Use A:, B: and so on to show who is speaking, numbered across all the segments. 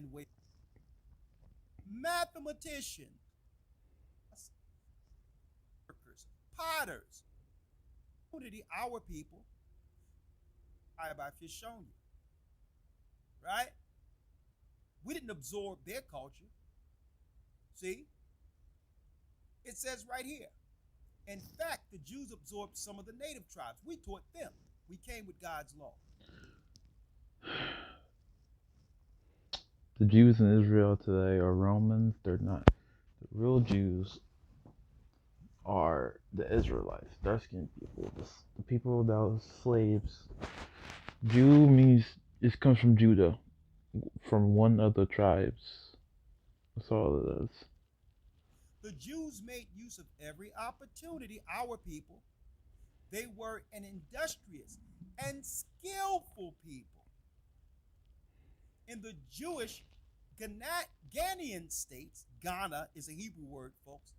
A: and wait. Mathematicians, workers, potters, our people, I've just shown you, right? We didn't absorb their culture. See? It says right here. In fact, the Jews absorbed some of the native tribes. We taught them. We came with God's law.
B: The Jews in Israel today are Romans. They're not. The real Jews are the Israelites, dark skinned people, the people that was slaves. Jew means it comes from Judah, from one of the tribes. That's all it is.
A: The Jews made use of every opportunity, our people. They were an industrious and skillful people. In the Jewish Ghanaian states, Ghana is a Hebrew word, folks,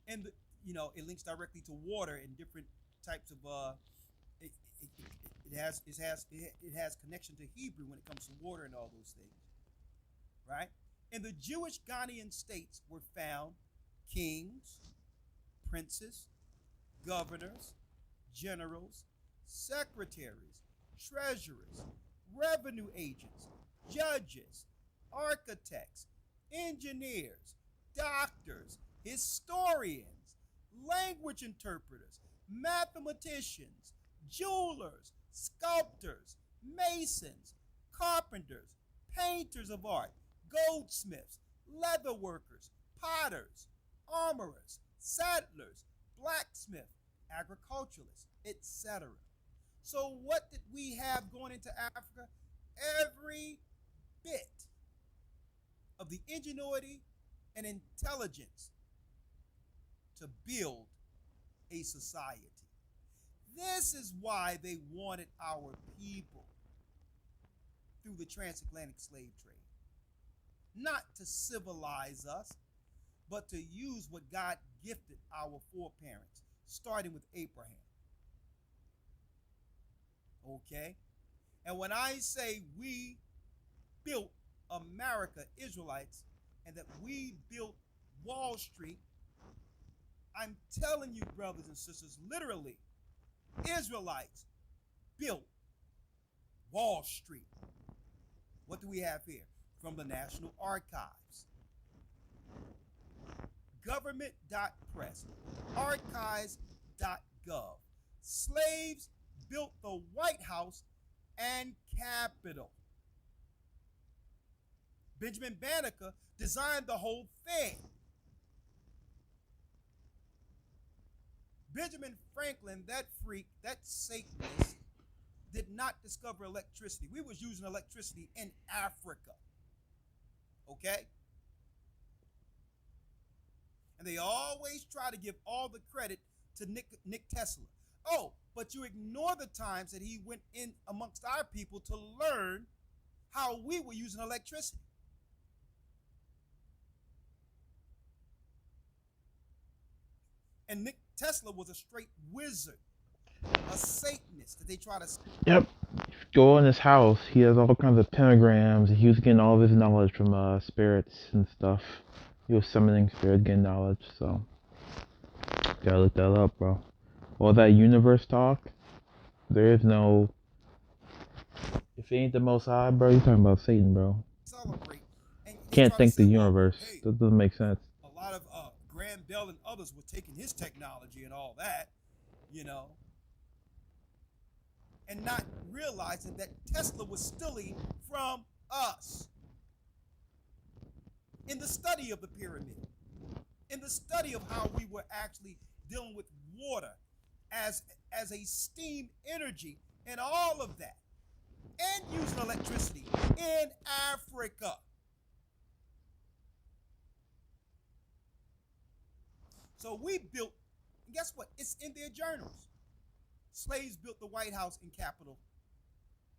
A: and it links directly to water and different types of it, it, it has connection to Hebrew when it comes to water and all those things, right? In the Jewish Ghanaian states were found kings, princes, governors, generals, secretaries, treasurers, revenue agents, judges, architects, engineers, doctors, historians, language interpreters, mathematicians, jewelers, sculptors, masons, carpenters, painters of art, goldsmiths, leather workers, potters, armorers, settlers, blacksmiths, agriculturalists, etc. So what did we have going into Africa? Every bit of the ingenuity and intelligence to build a society. This is why they wanted our people through the transatlantic slave trade. Not to civilize us, but to use what God gifted our foreparents, starting with Abraham. Okay? And when I say we built America, Israelites, and that we built Wall Street, I'm telling you, brothers and sisters, literally, Israelites built Wall Street. What do we have here? From the National Archives. Government.press. Archives.gov. Slaves built the White House and Capitol. Benjamin Banneker designed the whole thing. Benjamin Franklin, that freak, that Satanist, did not discover electricity. We was using electricity in Africa. Okay? And they always try to give all the credit to Nick Tesla. Oh, but you ignore the times that he went in amongst our people to learn how we were using electricity. And Nick Tesla was a straight wizard, a Satanist that they try to.
B: Yep. Go in his house. He has all kinds of pentagrams, and he was getting all of his knowledge from spirits and stuff. He was summoning spirits, getting knowledge. So gotta look that up, bro. All that universe talk. There is no. If it ain't the Most High, bro, you talking about Satan, bro.
A: Celebrate. And they
B: Can't
A: try to
B: think
A: say,
B: the
A: well,
B: universe.
A: hey,
B: That doesn't make sense.
A: a lot of Graham Bell and others were taking his technology and all that, and not realizing that Tesla was stealing from us in the study of the pyramid, in the study of how we were actually dealing with water as a steam energy and all of that, and using electricity in Africa. So we built, and guess what? It's in their journals. Slaves built the White House and Capitol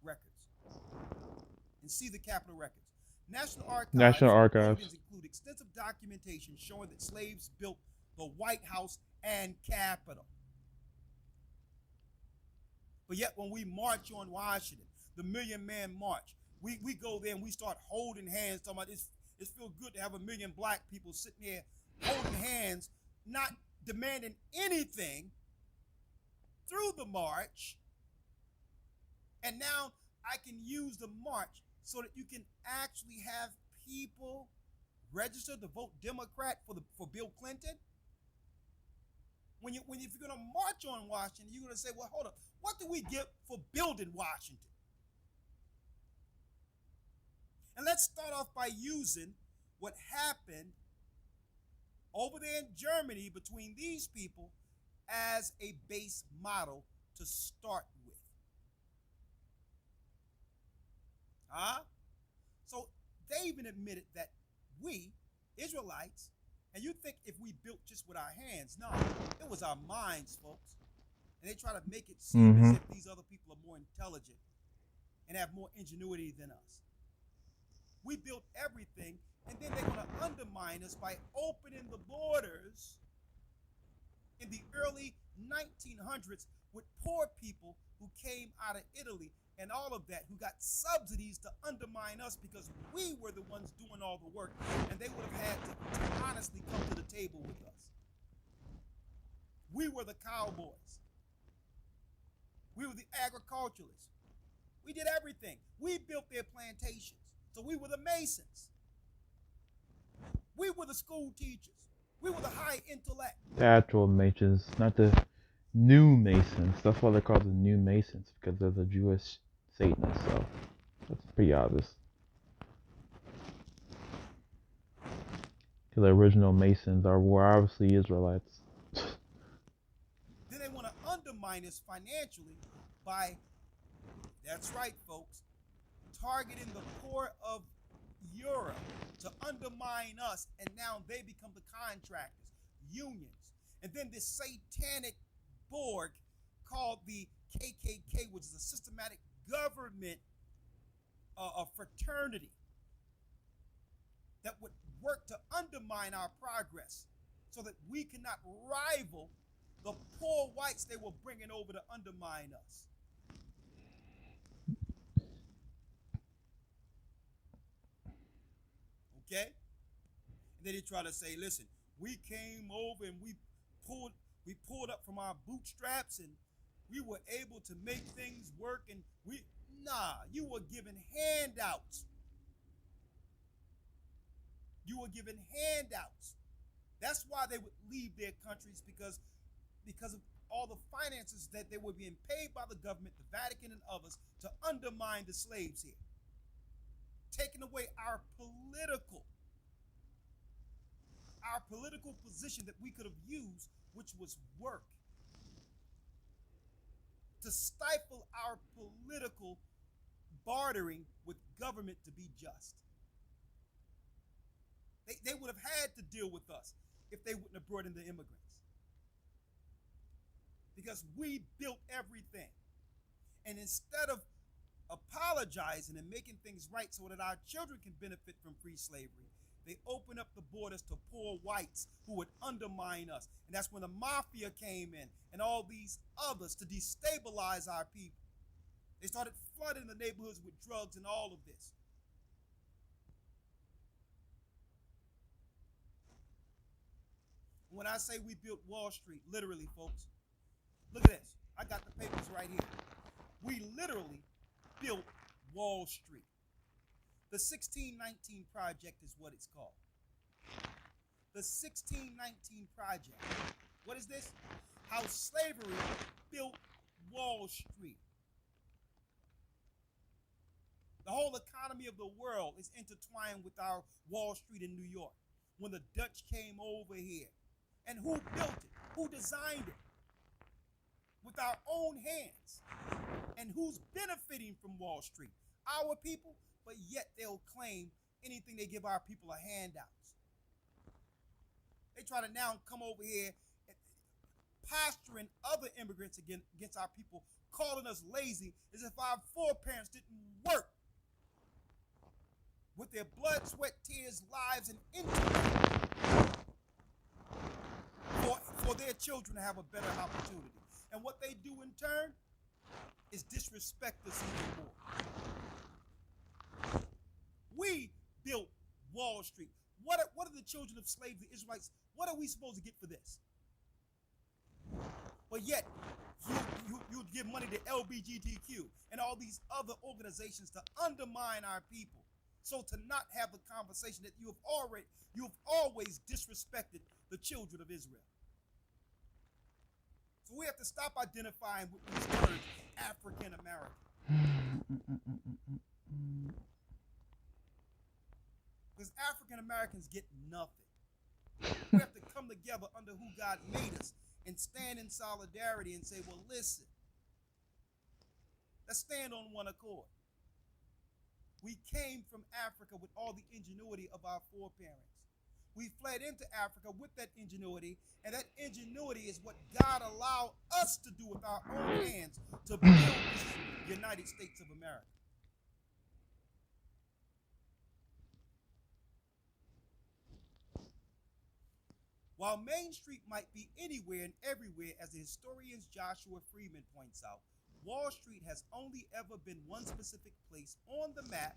A: records. And see the Capitol records. National
B: National Archives.
A: holdings include extensive documentation showing that slaves built the White House and Capitol. But yet when we march on Washington, the Million Man March. We go there and we start holding hands, talking about it's feel good to have a million black people sitting there holding hands, not demanding anything through the march. And now I can use the march so that you can actually have people register to vote Democrat for Bill Clinton. If you're going to march on Washington, you're going to say, well, hold up, what do we get for building Washington? And let's start off by using what happened over there in Germany between these people as a base model to start with. So they even admitted that we, Israelites, and you think if we built just with our hands, no, it was our minds, folks. And they try to make it seem as if these other people are more intelligent and have more ingenuity than us. We built everything, and then they're going to undermine us by opening the borders in the early 1900s with poor people who came out of Italy and all of that, who got subsidies to undermine us because we were the ones doing all the work, and they would have had to honestly come to the table with us. We were the cowboys. We were the agriculturalists. We did everything. We built their plantations. So we were the masons. We were the school teachers. We were the high intellect.
B: The actual masons, not the new masons. That's why they're called the new masons, because they're the Jewish Satanists. So that's pretty obvious. Because the original masons were obviously Israelites.
A: Then they want to undermine us financially by, that's right, folks, targeting the poor of Europe to undermine us, and now they become the contractors, unions. And then this satanic Borg called the KKK, which is a systematic government fraternity that would work to undermine our progress so that we cannot rival the poor whites they were bringing over to undermine us. Okay? And then they try to say, listen, we came over and we pulled up from our bootstraps and we were able to make things work, and you were given handouts. You were given handouts. That's why they would leave their countries, because of all the finances that they were being paid by the government, the Vatican and others, to undermine the slaves here. Taking away our political position that we could have used, which was work. To stifle our political bartering with government to be just. They would have had to deal with us if they wouldn't have brought in the immigrants. Because we built everything. And instead of apologizing and making things right so that our children can benefit from free slavery, they open up the borders to poor whites who would undermine us. And that's when the mafia came in and all these others to destabilize our people. They started flooding the neighborhoods with drugs and all of this. When I say we built Wall Street, literally, folks, look at this. I got the papers right here. We literally built Wall Street. The 1619 Project is what it's called. The 1619 Project. What is this? How slavery built Wall Street. The whole economy of the world is intertwined with our Wall Street in New York. When the Dutch came over here. And who built it? Who designed it? With our own hands. And who's benefiting from Wall Street? Our people, but yet they'll claim anything they give our people are handouts. They try to now come over here posturing other immigrants against our people, calling us lazy as if our foreparents didn't work with their blood, sweat, tears, lives, and intellect for their children to have a better opportunity. And what they do in turn, is disrespect us even more. We built Wall Street. What are the children of slaves, the Israelites, what are we supposed to get for this? But yet, you give money to LBGTQ and all these other organizations to undermine our people. So to not have the conversation that you have always disrespected the children of Israel. So we have to stop identifying with these terms, African American. Because African Americans get nothing. We have to come together under who God made us and stand in solidarity and say, well, listen, let's stand on one accord. We came from Africa with all the ingenuity of our foreparents. We fled into Africa with that ingenuity, and that ingenuity is what God allowed us to do with our own hands to build this United States of America. While Main Street might be anywhere and everywhere, as the historian Joshua Freeman points out, Wall Street has only ever been one specific place on the map.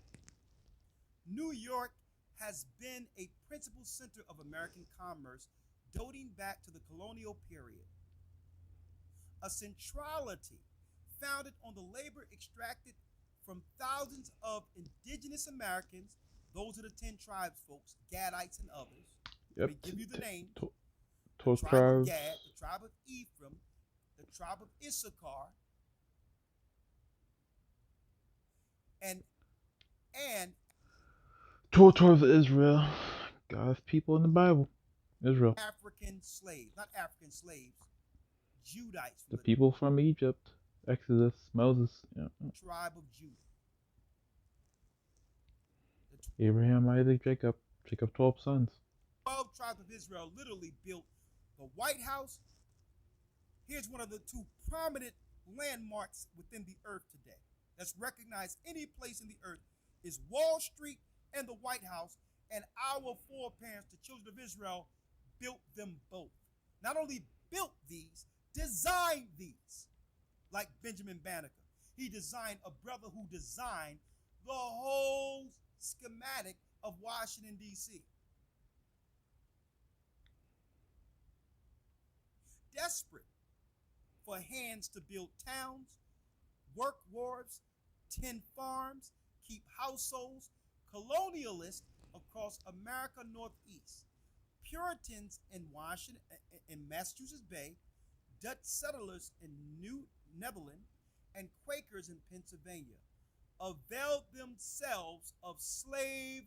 A: New York has been a principal center of American commerce dating back to the colonial period. A centrality founded on the labor extracted from thousands of indigenous Americans, those are the 10 tribes, folks, Gadites and others. Let me give you the names. The tribe of Gad, the tribe of Ephraim, the tribe of Issachar, and
B: 12 tribes of Israel, God's people in the Bible, Israel.
A: African slaves, not African slaves, Judites.
B: The people from Egypt, Exodus, Moses. Yeah.
A: Tribe of Judah.
B: Abraham, Isaac, Jacob. Jacob, 12 sons.
A: 12 tribes of Israel literally built the White House. Here's one of the two prominent landmarks within the earth today that's recognized any place in the earth is Wall Street and the White House, and our foreparents, the children of Israel, built them both. Not only built these, designed these, like Benjamin Banneker. He designed, a brother who designed the whole schematic of Washington, D.C. Desperate for hands to build towns, work wharves, tend farms, keep households, colonialists across America Northeast, Puritans in Washington, in Massachusetts Bay, Dutch settlers in New Netherland, and Quakers in Pennsylvania availed themselves of slave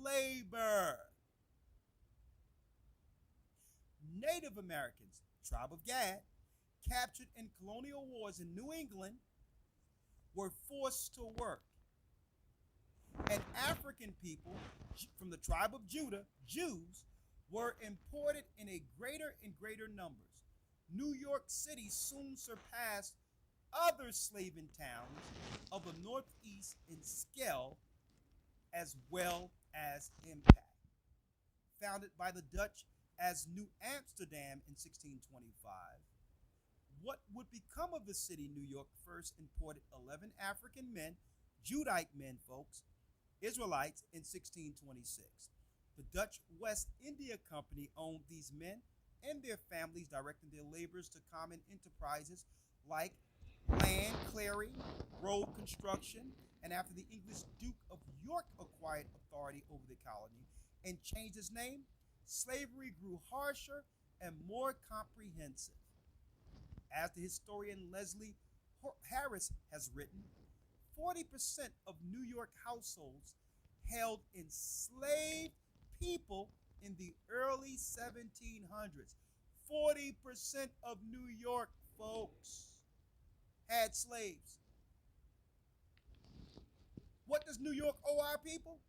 A: labor. Native Americans, tribe of Gad, captured in colonial wars in New England, were forced to work. And African people from the tribe of Judah, Jews, were imported in a greater and greater numbers. New York City soon surpassed other slaving towns of the Northeast in scale as well as impact. Founded by the Dutch as New Amsterdam in 1625, what would become of the city New York first imported 11 African men, Judite men, folks, Israelites, in 1626. The Dutch West India Company owned these men and their families, directing their labors to common enterprises like land clearing, road construction, and after the English Duke of York acquired authority over the colony and changed its name, slavery grew harsher and more comprehensive. As the historian Leslie Harris has written, 40% of New York households held enslaved people in the early 1700s. 40% of New York folks had slaves. What does New York owe our people?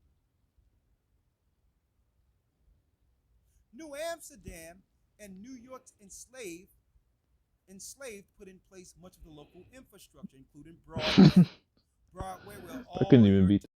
A: New Amsterdam and New York's enslaved put in place much of the local infrastructure, including Broadway, where
B: I couldn't even beat